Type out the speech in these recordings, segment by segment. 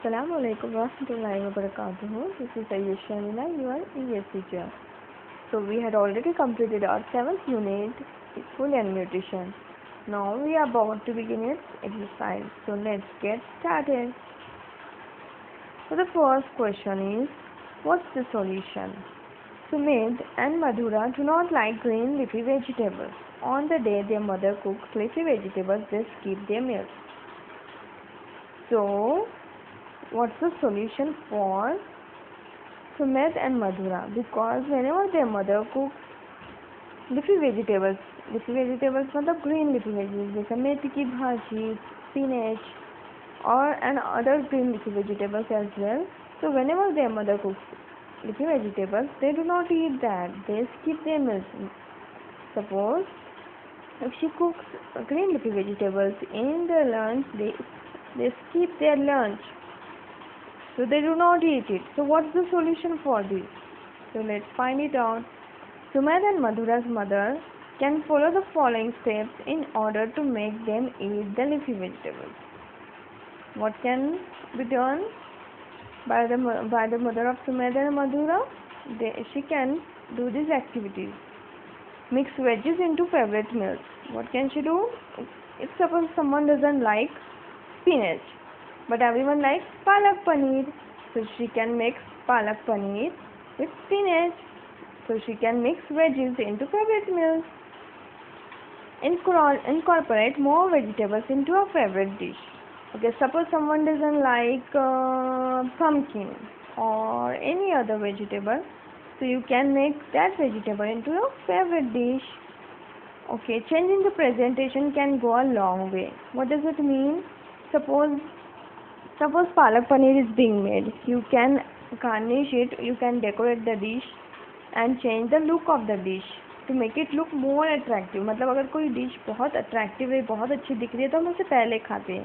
Assalamu alaikum warahmatullahi wabarakatuh. This is Ayush Shamila, your ES teacher. So we had already completed our 7th unit, Food and Nutrition. Now we are about to begin its exercise. So let's get started. So the first question is, what's the solution? Sumit and Madhura do not like green leafy vegetables. On the day their mother cooks leafy vegetables, they skip their meals. So what's the solution for Sumit and Madhura? Because whenever their mother cooks leafy vegetables मतलब green leafy vegetables जैसे मेथी की भाजी, spinach and other green leafy vegetables as well. So whenever their mother cooks leafy vegetables, they do not eat that. They skip their meals. Suppose if she cooks green leafy vegetables in their lunch, they skip their lunch. So they do not eat it. So what's the solution for this? So let's find it out. Sumit and Madhura's mother can follow the following steps in order to make them eat the leafy vegetables. What can be done by the mother of Sumit and Madhura? She can do these activities. Mix veggies into favorite meals. What can she do? If suppose someone doesn't like spinach, but everyone likes palak paneer, so she can mix palak paneer with spinach. So she can mix veggies into favorite meals. Incorporate more vegetables into a favorite dish. Okay, suppose someone doesn't like pumpkin or any other vegetable, so you can make that vegetable into your favorite dish. Okay, changing the presentation can go a long way. What does it mean? Suppose palak paneer is being made, you can garnish it, you can decorate the dish and change the look of the dish to make it look more attractive. मतलब अगर कोई dish बहुत attractive है, बहुत अच्छी दिख रही है तो हम उसे पहले खाते हैं.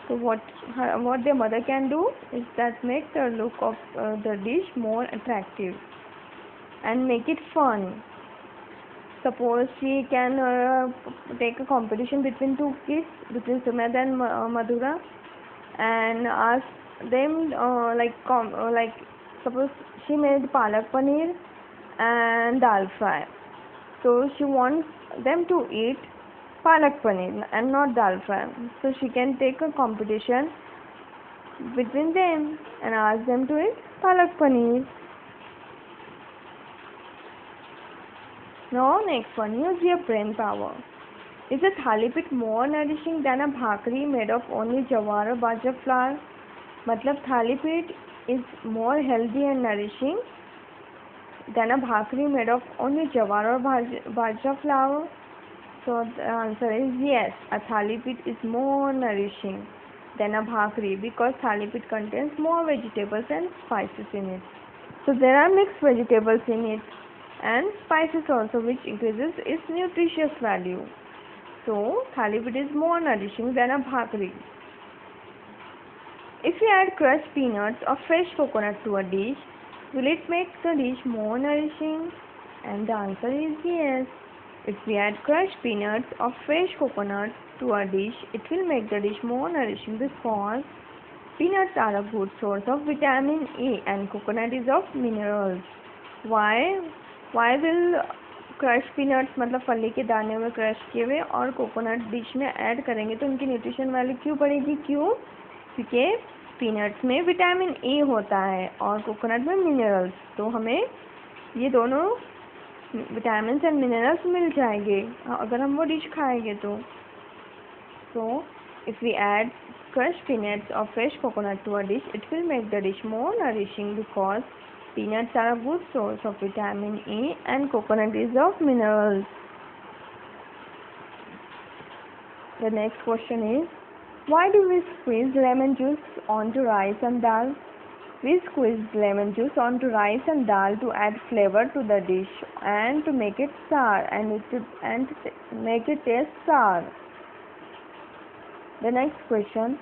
So what their mother can do is that make the look of the dish more attractive and make it fun. Suppose she can take a competition between two kids, between Sumit and Madhura, and ask them suppose she made palak paneer and dal fry. So she wants them to eat palak paneer and not dal fry. So she can take a competition between them and ask them to eat palak paneer. Now next one, use your brain power. Is a thali pit more nourishing than a bhakri made of only jawar or bajra flour? मतलब thali pit is more healthy and nourishing than a bhakri made of only jawar or bajra flour? So the answer is yes. A thali pit is more nourishing than a bhakri because thali pit contains more vegetables and spices in it. So there are mixed vegetables in it and spices also, which increases its nutritious value. So thali pit is more nourishing than a bhakri. If you add crushed peanuts or fresh coconut to a dish, will it make the dish more nourishing? And the answer is yes. If we add crushed peanuts or fresh coconut to a dish, it will make the dish more nourishing because peanuts are a good source of vitamin A and coconut is of minerals. Why will crush peanuts मतलब फली के दाने में crush किए हुए और coconut dish में add करेंगे तो उनकी न्यूट्रिशन वैल्यू क्यों बढ़ेगी? क्यों? क्योंकि पीनट्स में विटामिन ए होता है और कोकोनट में मिनरल्स. तो हमें ये दोनों विटामिन एंड मिनरल्स मिल जाएंगे अगर हम वो डिश खाएंगे तो. So if we add crush peanuts और fresh coconut to a dish, it will make the dish more nourishing because peanuts are a good source of vitamin A and coconut is of minerals. The next question is, why do we squeeze lemon juice onto rice and dal? We squeeze lemon juice onto rice and dal to add flavor to the dish and to make it sour and make it taste sour. The next question,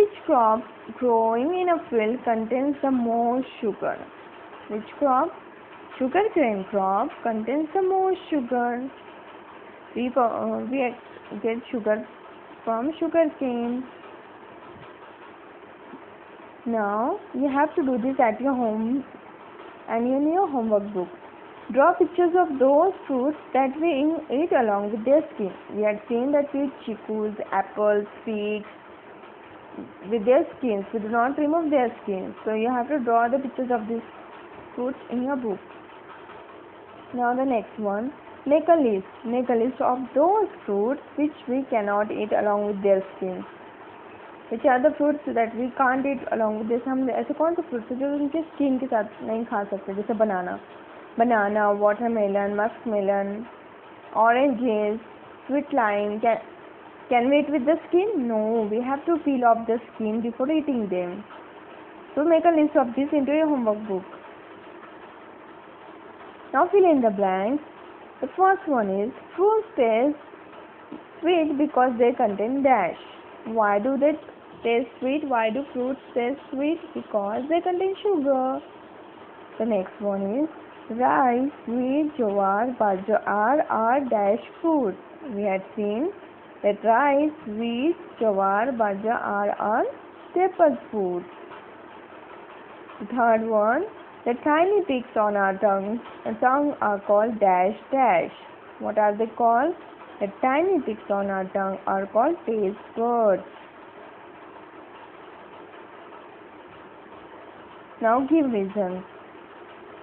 which crop growing in a field contains the most sugar? Which crop? Sugarcane crop contains the most sugar. We get sugar from sugarcane. Now you have to do this at your home and in your homework book. Draw pictures of those fruits that we eat along with their skin. We had seen that we eat chickus, apples, figs with their skins. We do not remove their skins. So you have to draw the pictures of these fruits in your book. Now the next one. Make a list. Make a list of those fruits which we cannot eat along with their skins. Which are the fruits that we can't eat along with this? हम ऐसे कौन से fruits हैं जो उनके skin के साथ नहीं खा सकते? जैसे banana, watermelon, muskmelon, oranges, sweet lime. Can we eat with the skin? No, we have to peel off the skin before eating them. So make a list of this into your homework book. Now fill in the blanks. The first one is fruits taste sweet because they contain dash. Why do they taste sweet? Why do fruits taste sweet? Because they contain sugar. The next one is rice, wheat, jowar, bajra are dash foods. We had seen that rice, wheat, jowar, bajra are staple foods. The third one, the tiny ticks on our tongue are called dash dash. What are they called? The tiny ticks on our tongue are called taste buds. Now give reasons.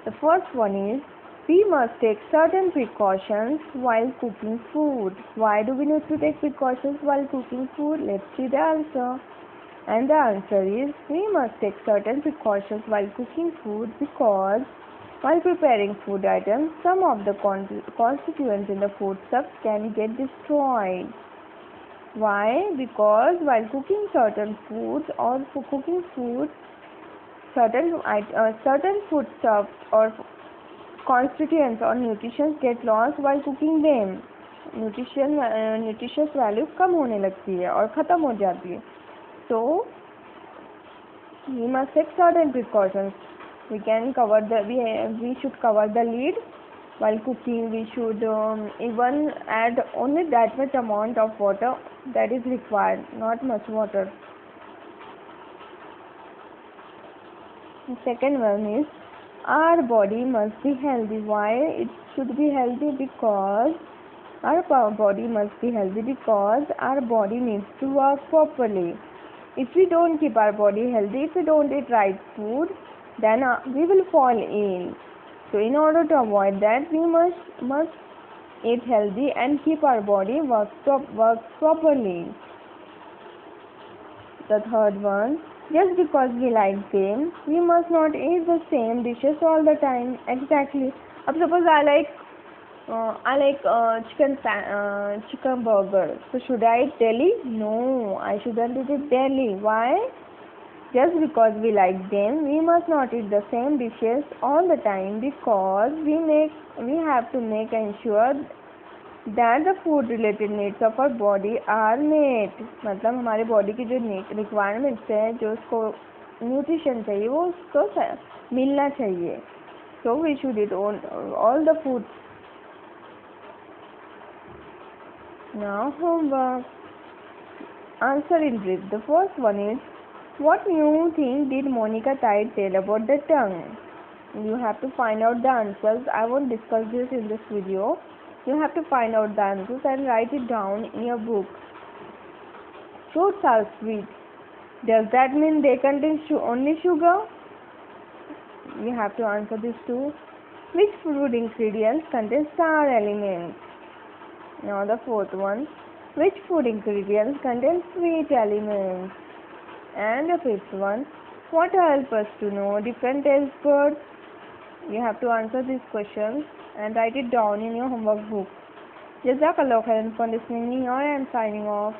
The first one is we must take certain precautions while cooking food. Why do we need to take precautions while cooking food? Let's see the answer. And the answer is we must take certain precautions while cooking food because while preparing food items, some of the constituents in the foodstuffs can get destroyed. Why? Because while cooking certain foods or for cooking food, certain foodstuffs or constituents or nutrients get lost while cooking them. Nutritious value कम होने लगती है और ख़त्म हो जाती है. So we must take certain precautions. We should cover the lid while cooking. We should even add only that much amount of water that is required, not much water. The second one is our body must be healthy. Why it should be healthy? Because our body must be healthy because our body needs to work properly. If we don't keep our body healthy, if we don't eat right food, then we will fall ill. So in order to avoid that, we must eat healthy and keep our body work properly. The third one, just because we like them, we must not eat the same dishes all the time. Exactly. Suppose I like chicken burger. So should I eat daily? No, I shouldn't eat it daily. Why? Just because we like them, we must not eat the same dishes all the time because we have to make ensure that the food related needs of our body are met. मतलब हमारे body की जो requirements है, जो उसको nutrition चाहिए, वो उसको मिलना चाहिए. So we should eat all the food. Now homework. Answer in brief. The first one is, what new thing did Monica Tide tell about the tongue? You have to find out the answers. I won't discuss this in this video. You have to find out the answers and write it down in your book. Fruits are sweet. Does that mean they contain only sugar? You have to answer this too. Which food ingredients contain star elements? Now the fourth one. Which food ingredients contain sweet elements? And the fifth one. What help us to know different taste buds? You have to answer these questions and write it down in your homework book. Jazakallah khairan for listening me. I am signing off.